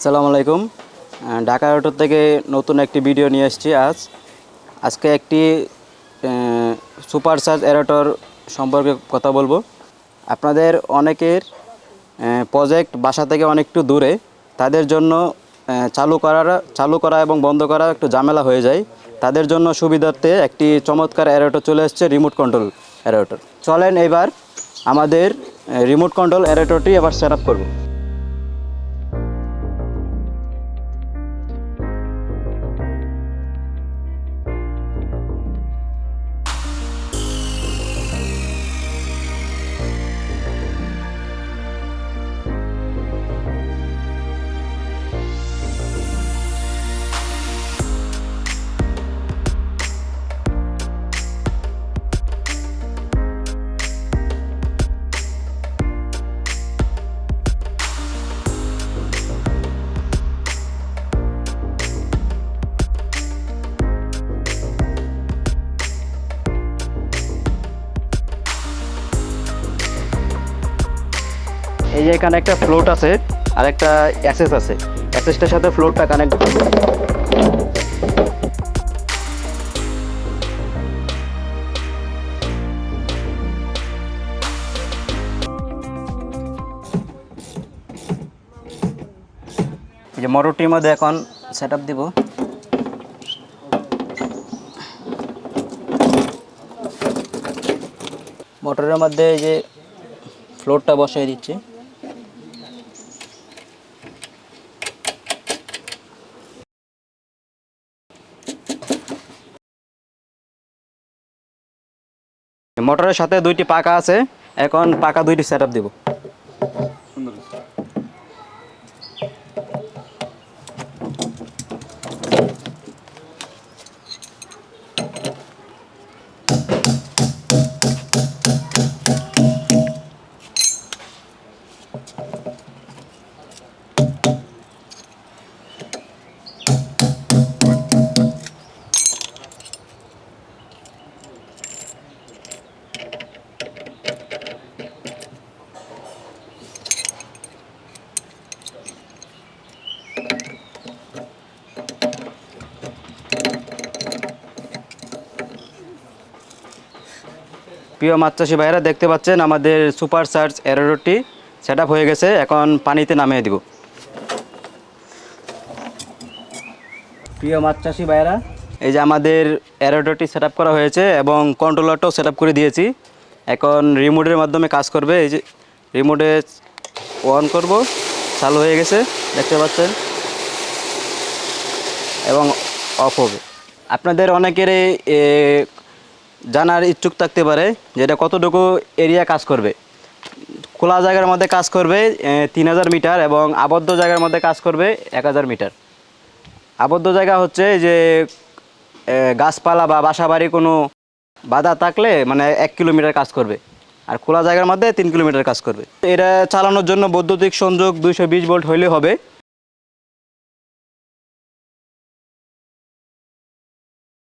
আসসালামু আলাইকুম। ঢাকা অটো থেকে নতুন একটি ভিডিও নিয়ে এসেছি। আজকে একটি সুপার চার্জ এরেটর সম্পর্কে কথা বলবো। আপনাদের অনেকের প্রজেক্ট বাসা থেকে অনেকটু দূরে, তাদের জন্য চালু করা এবং বন্ধ করা একটু ঝামেলা হয়ে যায়। তাদের জন্য সুবিধার্থে একটি চমৎকার এরেটর চলে এসেছে, রিমোট কন্ট্রোল এরেটর। চলেন এবার আমাদের রিমোট কন্ট্রোল এরেটরটি এবার সেট আপ করবো। এই যে এখানে একটা ফ্লোট আছে আর একটা অ্যাসেস আছে। অ্যাসেসটার সাথে ফ্লোটটা কানেক্ট করব। এই যে মোটরটির মধ্যে এখন সেট আপ দিব। মোটরের মধ্যে এই যে ফ্লোটটা বসিয়ে দিচ্ছি। মোটরের সাথে দুইটি পাকা আছে, এখন পাকা দুইটি সেট আপ দিব। প্রিয় মাছ চাষি ভাইরা, দেখতে পাচ্ছেন আমাদের সুপার চার্জ এরেটরটি সেট আপ হয়ে গেছে। এখন পানিতে নামিয়ে দিব। প্রিয় মাছ চাষি ভাইরা, এই যে আমাদের এরেটরটি সেট আপ করা হয়েছে এবং কন্ট্রোলারটাও সেট আপ করে দিয়েছি। এখন রিমোটের মাধ্যমে কাজ করবে। এই যে রিমোটে অন করব, চালু হয়ে গেছে দেখতে পাচ্ছেন, এবং অফ হবে। আপনাদের অনেকেরই জানার ইচ্ছুক থাকতে পারে যে এটা কতটুকু এরিয়া কাজ করবে। খোলা জায়গার মধ্যে কাজ করবে 3000 মিটার এবং আবদ্ধ জায়গার মধ্যে কাজ করবে 1000 মিটার। আবদ্ধ জায়গা হচ্ছে যে গাছপালা বা বাসাবাড়ি কোনো বাধা থাকলে মানে 1 কিলোমিটার কাজ করবে, আর খোলা জায়গার মধ্যে 3 কিলোমিটার কাজ করবে। এটা চালানোর জন্য বৈদ্যুতিক সংযোগ 220 ভোল্ট হইলে হবে।